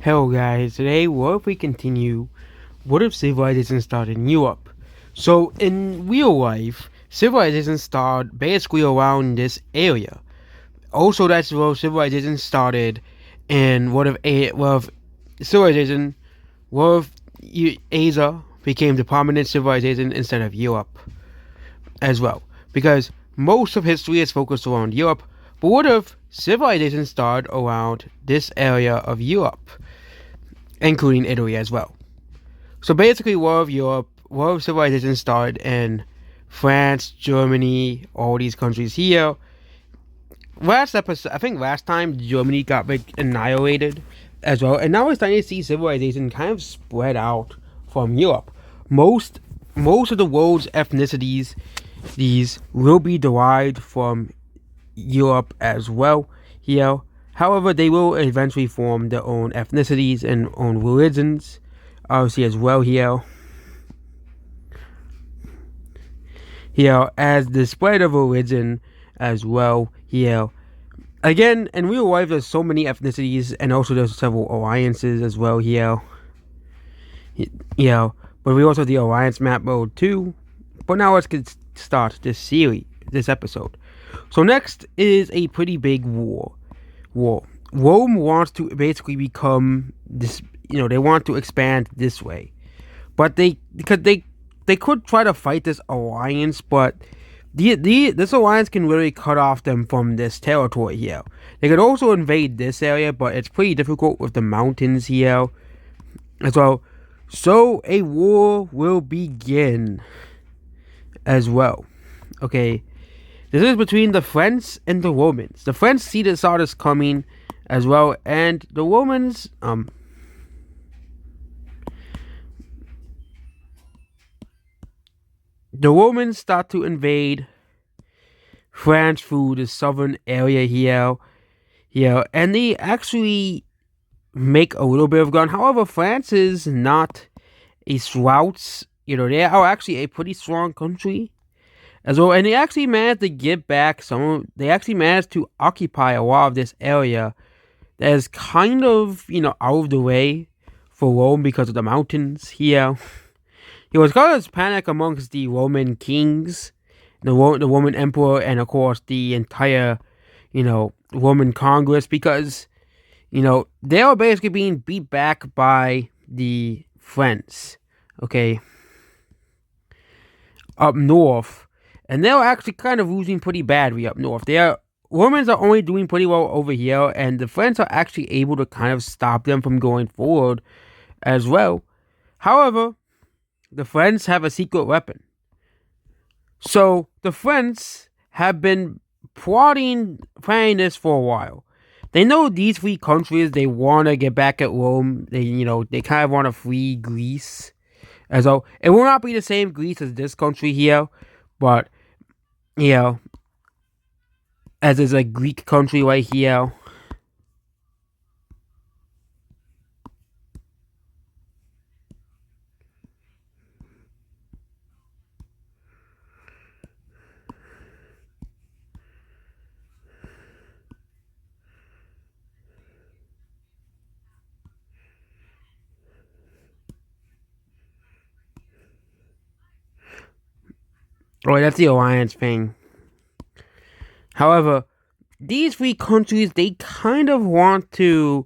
Hello guys, today what if we continue what if civilization started in Europe? So in real life, civilization started basically around this area. Also that's where civilization started and what if civilization what if Asia became the prominent civilization instead of Europe as well. Because most of history is focused around Europe, but what if civilization started around this area of Europe, including Italy as well? So basically, war of civilization started in France, Germany, all these countries here. Last episode, I think last time Germany got annihilated as well, and now we're starting to see civilization kind of spread out from Europe. Most most of the world's ethnicities these will be derived from Europe as well here. However, they will eventually form their own ethnicities and own religions, obviously as well here. Here as the spread of religion as well here. Again, in real life, there's so many ethnicities, and also there's several alliances as well here. But we also have the alliance map mode too. But now let's start this series, this episode. So next is a pretty big war. Rome wants to basically become this. They want to expand this way, but because they could try to fight this alliance, but this alliance can really cut off them from this territory here. They could also invade this area, but it's pretty difficult with the mountains here as well. So a war will begin as well. Okay, this is between the French and the Romans. The French saw this coming as well, and the Romans start to invade France through the southern area here, and they actually make a little bit of ground. However, France is not a slouch. They are actually a pretty strong country as well, and they actually managed to get back they actually managed to occupy a lot of this area that is kind of, out of the way for Rome because of the mountains here. It was caused panic amongst the Roman kings, the Roman emperor, and of course the entire, Roman Congress, because, they were basically being beat back by the French, okay, up north, and they were actually kind of losing pretty badly up north. Romans are only doing pretty well over here, and the French are actually able to kind of stop them from going forward as well. However, the French have a secret weapon. So the French have been planning this for a while. They know these three countries, they want to get back at Rome. They kind of want to free Greece as well. It will not be the same Greece as this country here, but, as is a Greek country right here. Oh, that's the alliance thing. However, these three countries, they kind of want to.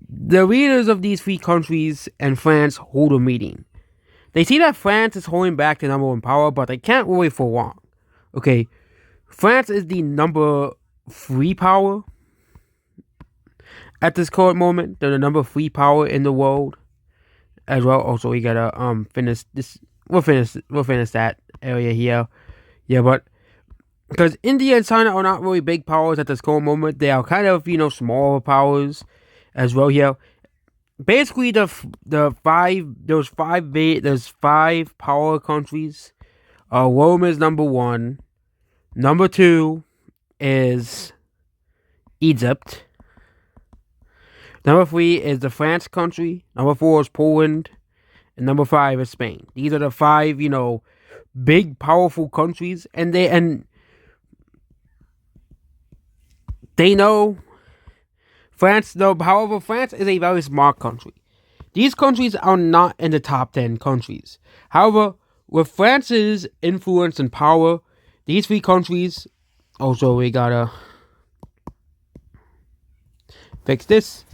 The leaders of these three countries and France hold a meeting. They see that France is holding back the number one power, but they can't really for long. Okay, France is the number 3 power at this current moment. They're the number 3 power in the world as well. Also, we gotta finish this. We'll finish that area here. Yeah, but because India and China are not really big powers at this current moment, they are kind of smaller powers as well here. Basically, there's 5 power countries. Rome is number 1. Number 2 is Egypt. Number 3 is the France country. Number 4 is Poland. And number 5 is Spain. These are the 5, big, powerful countries. And they know France, though, however, France is a very smart country. These countries are not in the top 10 countries. However, with France's influence and power, these three countries, also we gotta fix this.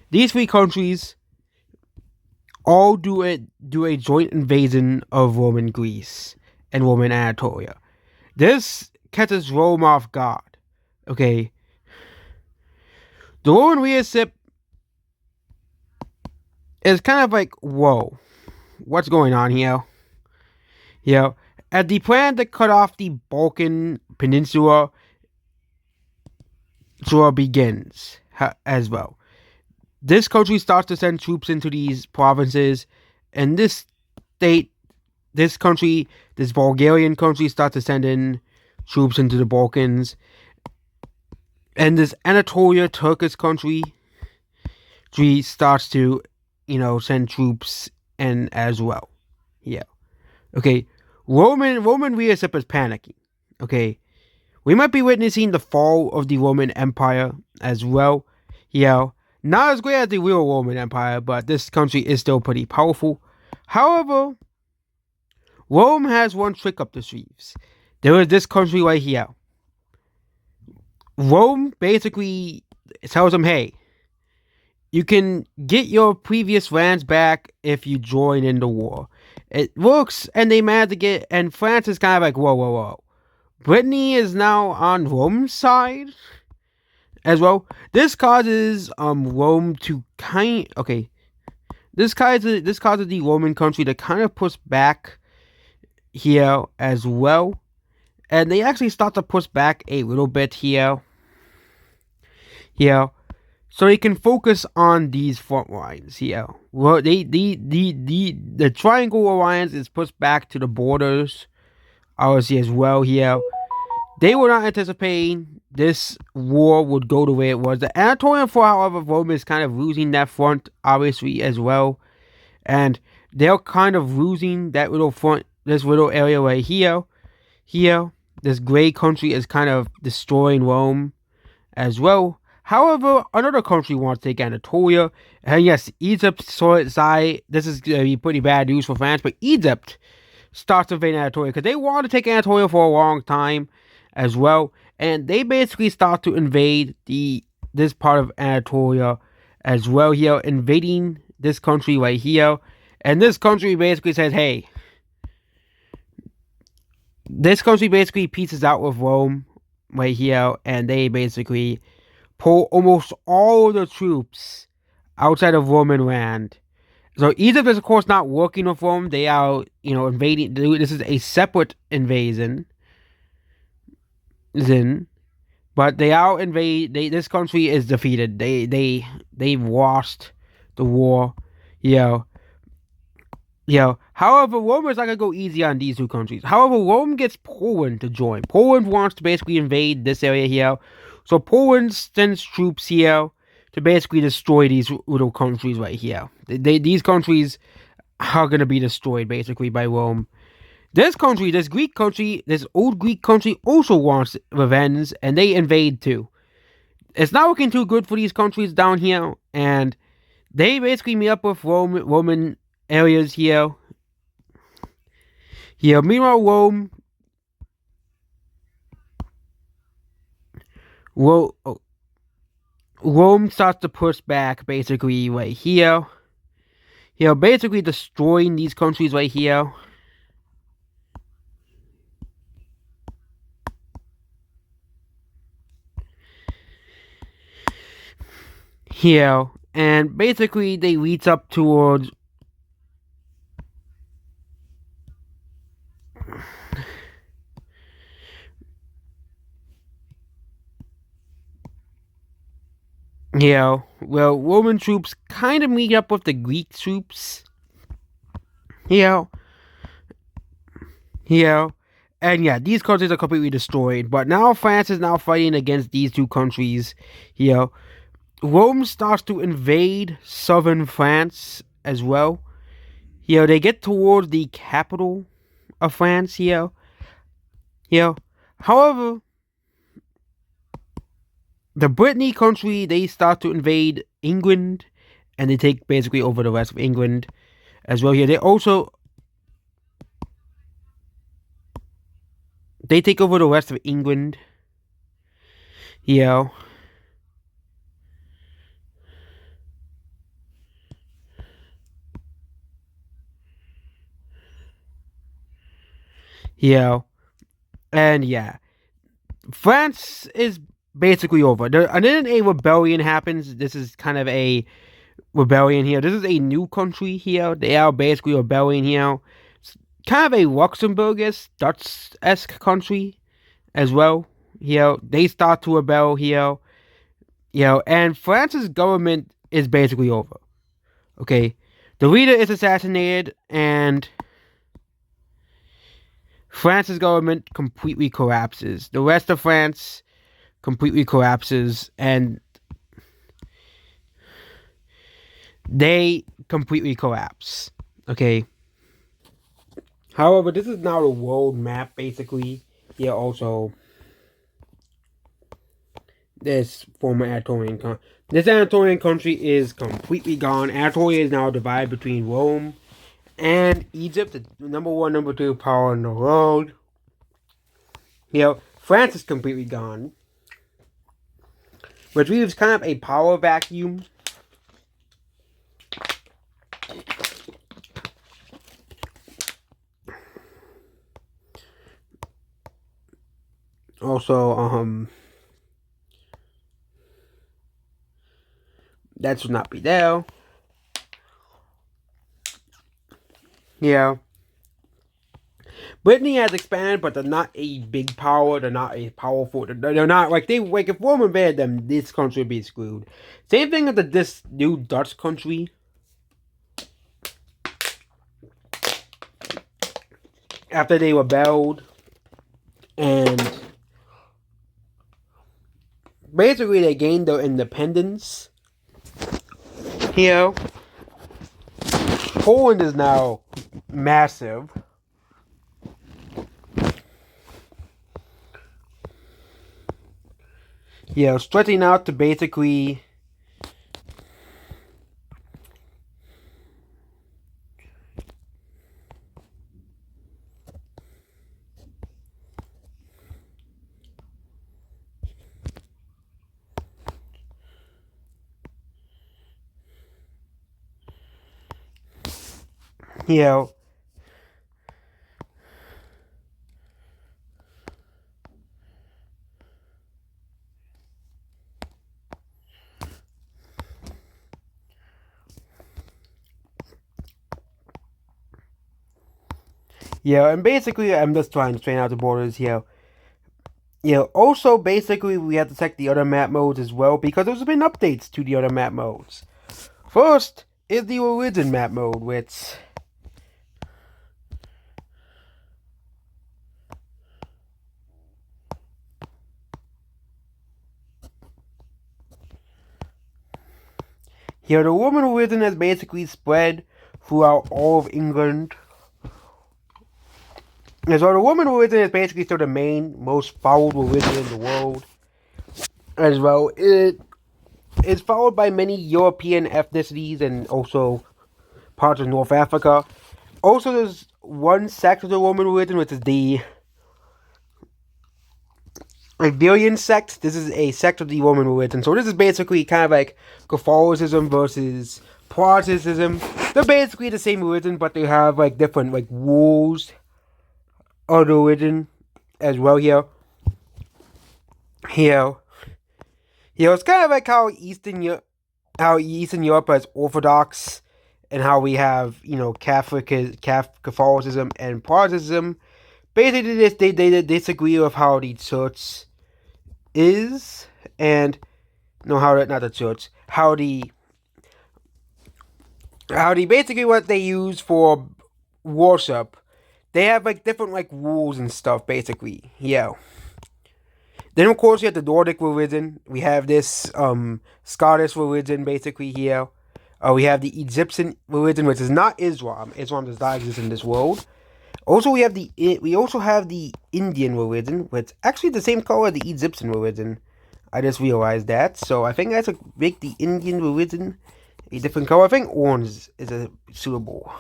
These three countries all do a joint invasion of Roman Greece and Roman Anatolia. This catches Rome off guard. Okay. The Roman leadership is kind of like, whoa, what's going on here? As the plan to cut off the Balkan Peninsula begins as well. This country starts to send troops into these provinces, and this Bulgarian country starts to send in troops into the Balkans, and this Anatolia Turkish country starts to, send troops in as well. Okay, Roman leadership is panicking. Okay, we might be witnessing the fall of the Roman Empire as well. Not as great as the real Roman Empire, but this country is still pretty powerful. However, Rome has one trick up the sleeves. There is this country right here. Rome basically tells them, hey, you can get your previous lands back if you join in the war. It works, and they manage to get, and France is kind of like, whoa. Brittany is now on Rome's side as well. This causes Rome to this causes the Roman country to kind of push back here as well. And they actually start to push back a little bit here. So they can focus on these front lines here. Well, the Triangle Alliance is pushed back to the borders, obviously, as well here. They were not anticipating this war would go the way it was. The Anatolian front, however, Rome is kind of losing that front, obviously, as well. And they're kind of losing that little front, this little area right here. This gray country is kind of destroying Rome as well. However, another country wants to take Anatolia. And yes, Egypt saw its side. This is going to be pretty bad news for France, but Egypt starts to invade Anatolia because they wanted to take Anatolia for a long time as well. And they basically start to invade this part of Anatolia as well here, invading this country right here. And this country basically says, hey, this country basically pieces out with Rome right here, and they basically pull almost all of the troops outside of Roman land. So Egypt is, of course, not working with Rome. They are, invading. This is a separate invasion. But they are this country is defeated. They've lost the war. However, Rome is not gonna go easy on these two countries. However, Rome gets Poland to join. Poland wants to basically invade this area here. So Poland sends troops here to basically destroy these little countries right here. These countries are gonna be destroyed basically by Rome. This country, this old Greek country also wants revenge, and they invade too. It's not looking too good for these countries down here, and they basically meet up with Roman areas here. Meanwhile, Rome starts to push back basically right here. Basically destroying these countries right here. And basically they reach up towards Roman troops kind of meet up with the Greek troops. And these countries are completely destroyed. But now France is now fighting against these two countries. Rome starts to invade southern France as well. They get towards the capital of France here. However, the Brittany country, they start to invade England, and they take basically over the rest of England as well. Here, they take over the rest of England. Yeah. Yeah. And yeah. France is basically over. And then a rebellion happens. This is kind of a rebellion here. This is a new country here. They are basically rebelling here. It's kind of a Luxembourgish, Dutch-esque country as well. They start to rebel here. And France's government is basically over. Okay. The leader is assassinated, and France's government completely collapses. The rest of France completely collapses, and they completely collapse. Okay. However, this is now the world map, basically. Also, this former Anatolian country. This Anatolian country is completely gone. Anatolia is now divided between Rome and Egypt, the number one, number two power in the world. France is completely gone, which leaves kind of a power vacuum. Also, that should not be there. Brittany has expanded, but they're not a big power. They're not a powerful. They're not like if Rome invaded them, this country would be screwed. Same thing with this new Dutch country. After they rebelled, and basically they gained their independence. Poland is now massive. Stretching out to basically and basically I'm just trying to strain out the borders here. Also basically we have to check the other map modes as well, because there's been updates to the other map modes. First is the religion map mode, which the Roman religion has basically spread throughout all of England. And so the Roman religion is basically still the main, most followed religion in the world. As well, it is followed by many European ethnicities and also parts of North Africa. Also, there's one sect of the Roman religion, which is the Iberian sect. This is a sect of the Roman religion. So this is basically kind of like Catholicism versus Protestantism. They're basically the same religion, but they have like different like rules of the religion as well here. It's kind of like how Eastern Europe is Orthodox, and how we have Catholicism and Protestantism. Basically, they disagree with how the church is, and how basically what they use for worship. They have like different like rules and stuff, basically. Then of course we have the Nordic religion. We have this Scottish religion basically here. We have the Egyptian religion, which is not Islam. Islam does not exist in this world. Also, we have the Indian religion, which actually the same color as the Egyptian religion. I just realized that. So I think I have to make the Indian religion a different color. I think orange is a suitable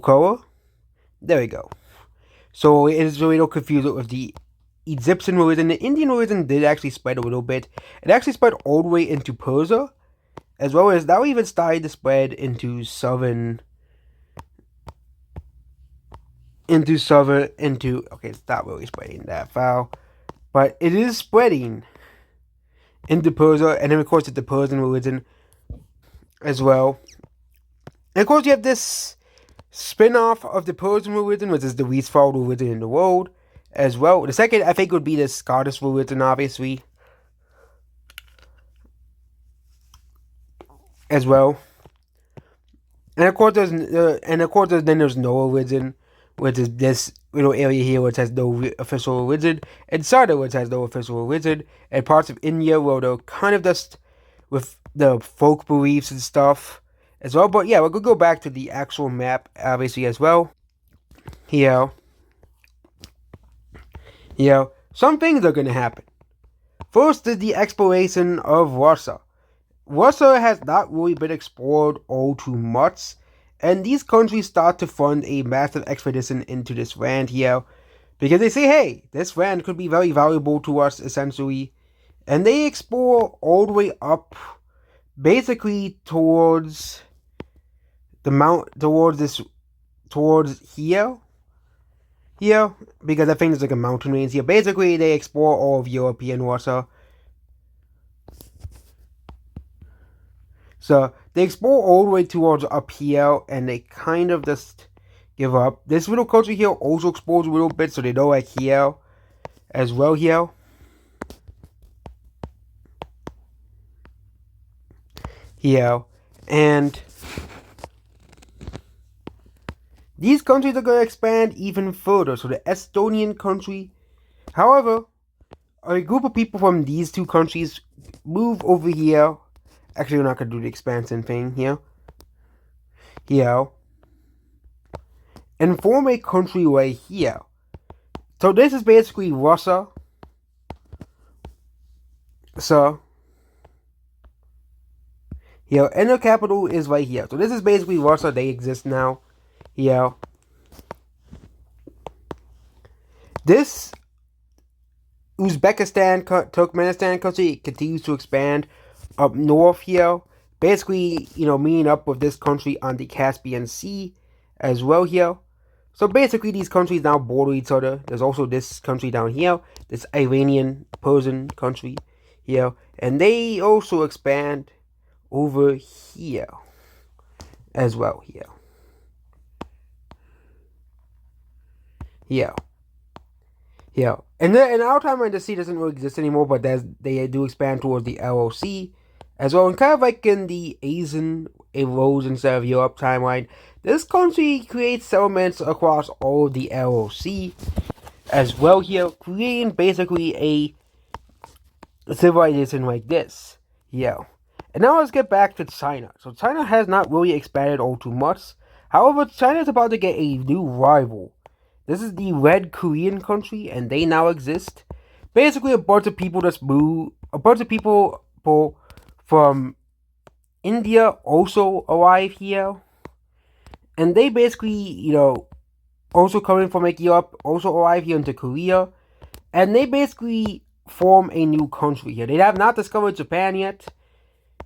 color. There we go. So it is really no confusion with the Egyptian religion. The Indian religion did actually spread a little bit. It actually spread all the way into Persia, as well as now even started to spread into okay, it's not really spreading that far, but it is spreading into Persia, and then of course it's the Persian religion as well. And of course you have this spin-off of the Persian religion, which is the least followed religion in the world, as well. The second, I think, would be the Scottish religion, obviously, as well. And of course, there's Noah religion, which is this little area here, which has no official religion, and Sada, which has no official religion, and parts of India, where they're kind of just with the folk beliefs and stuff as well. But yeah, we're gonna go back to the actual map, obviously, as well. Here, some things are gonna happen. First is the exploration of Russia. Russia has not really been explored all too much, and these countries start to fund a massive expedition into this land here because they say, hey, this land could be very valuable to us, essentially. And they explore all the way up, basically towards towards here, because I think there's like a mountain range here. Basically, they explore all of European Russia. So they explore all the way towards up here, and they kind of just give up. This little country here also explores a little bit, so they go like here as well here. Here. And these countries are going to expand even further. So the Estonian country, however, a group of people from these two countries move over here. Actually, we're not going to do the expansion thing here. Here. And form a country right here. So this is basically Russia. So here, and the capital is right here. So this is basically Russia. They exist now. Here. This Uzbekistan, Turkmenistan country continues to expand up north here. Basically, meeting up with this country on the Caspian Sea as well here. So basically, these countries now border each other. There's also this country down here, this Iranian Persian country here, and they also expand over here as well here. And in our time, the sea doesn't really exist anymore, but they do expand towards the LOC as well. And kind of like in the Asian erodes instead of Europe timeline, this country creates settlements across all of the LOC as well here, creating basically a civilization like this. And now let's get back to China. So China has not really expanded all too much. However, China is about to get a new rival. This is the Red Korean country, and they now exist. Basically, a bunch of people from India also arrive here. And they basically, also coming from like Europe, also arrive here into Korea. And they basically form a new country here. They have not discovered Japan yet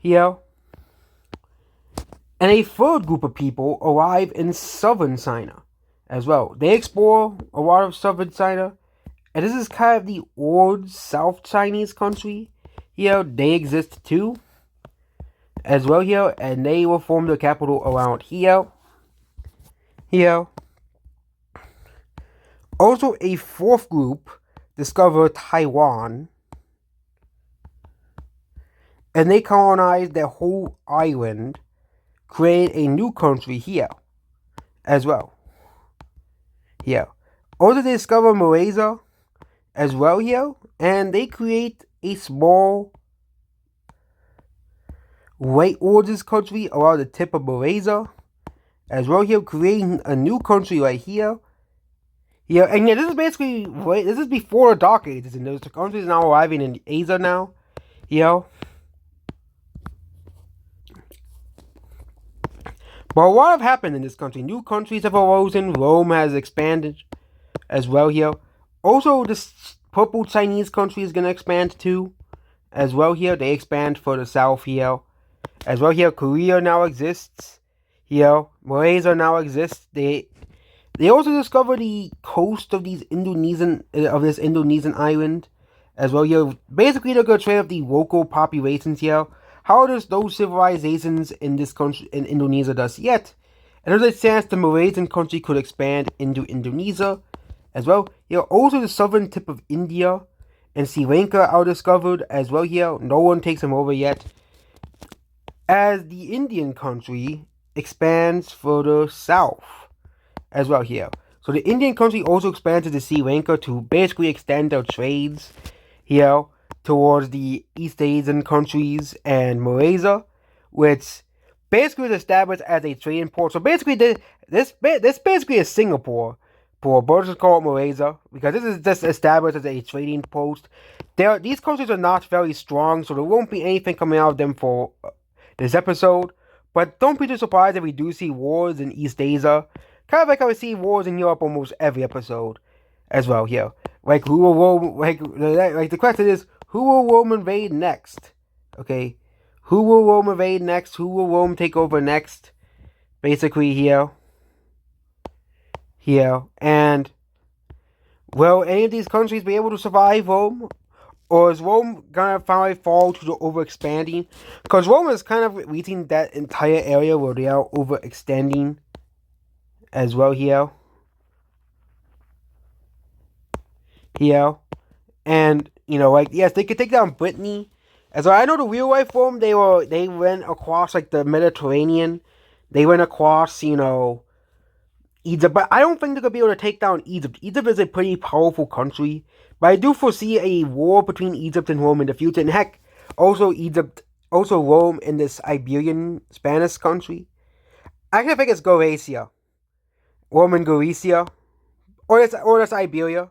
here. And a third group of people arrive in southern China as well. They explore a lot of southern China. And this is kind of the old South Chinese country here. They exist too as well here. And they will form the capital around here. Also, a fourth group discovered Taiwan. And they colonized their whole island, create a new country here as well. Also, they discover Malaysia as well here, and they create a small white orders country around the tip of Malaysia as well here, creating a new country right here. Yeah, and yeah, this is basically this is before the Dark Ages, and those countries now arriving in Asia now. You know, but what have happened in this country? New countries have arisen. Rome has expanded as well here. Also, this purple Chinese country is gonna expand too, as well here. They expand for the south here, as well here. Korea now exists. Here, Malaysia now exists. They also discovered the coast of these Indonesian of this Indonesian island, as well. Here, basically, they're gonna train up the local populations here. How does those civilizations in this country in Indonesia does yet? And there's a chance the Malaysian country could expand into Indonesia, as well. Here, also the southern tip of India and Sri Lanka are discovered as well. Here, no one takes them over yet. As the Indian country expands further south as well here. So the Indian country also expanded to Sri Lanka to basically extend their trades here towards the East Asian countries and Malaysia, which basically was established as a trading port. So basically, this basically is Singapore, but it's called Malaysia because this is just established as a trading post. These countries are not very strong, so there won't be anything coming out of them for this episode. But don't be too surprised if we do see wars in East Asia. Kind of like how we see wars in Europe almost every episode, as well here. Like who will Rome? Like the question is, who will Rome invade next? Okay, who will Rome invade next? Who will Rome take over next? Basically here, and will any of these countries be able to survive Rome? Or is Rome gonna finally fall to the overexpanding? Because Rome is kind of reaching that entire area where they are overextending as well here. And like yes, they could take down Brittany. As I know, the real life Rome, they went across like the Mediterranean. They went across Egypt, but I don't think they're gonna be able to take down Egypt. Egypt is a pretty powerful country, but I do foresee a war between Egypt and Rome in the future. And heck, also Rome in this Iberian Spanish country. I actually think it's Galicia, Rome and Galicia, or that's Iberia,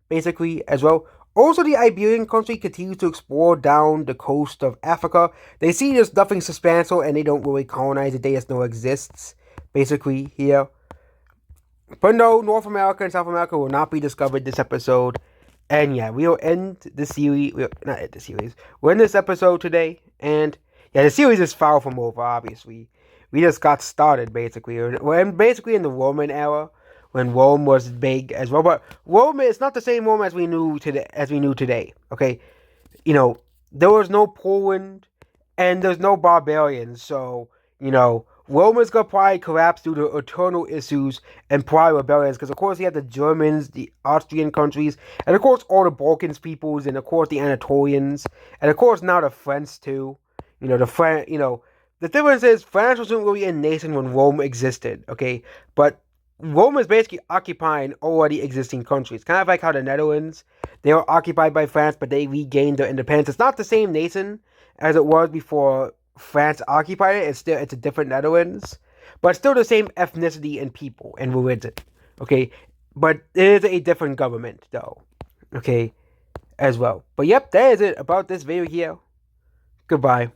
basically as well. Also, the Iberian country continues to explore down the coast of Africa. They see there's nothing substantial, and they don't really colonize it. They just know it exists, basically here. But no, North America and South America will not be discovered this episode. And yeah, we'll end the series. Not end the series. We'll end this episode today. And yeah, the series is far from over, obviously. We just got started, basically. We're basically in the Roman era, when Rome was big as well. But Rome is not the same Rome as we knew today. Okay? There was no Poland, and there's no barbarians. So, Rome is going to probably collapse due to eternal issues and probably rebellions. Because, of course, you have the Germans, the Austrian countries, and, of course, all the Balkans peoples, and, of course, the Anatolians, and, of course, now the French, too. The difference is France wasn't really a nation when Rome existed, okay? But Rome is basically occupying already existing countries. Kind of like how the Netherlands, they were occupied by France, but they regained their independence. It's not the same nation as it was before France occupied it. It's a different Netherlands, but still the same ethnicity and people and religion. Okay, but it is a different government though. Okay, as well. But yep, that is it about this video here. Goodbye.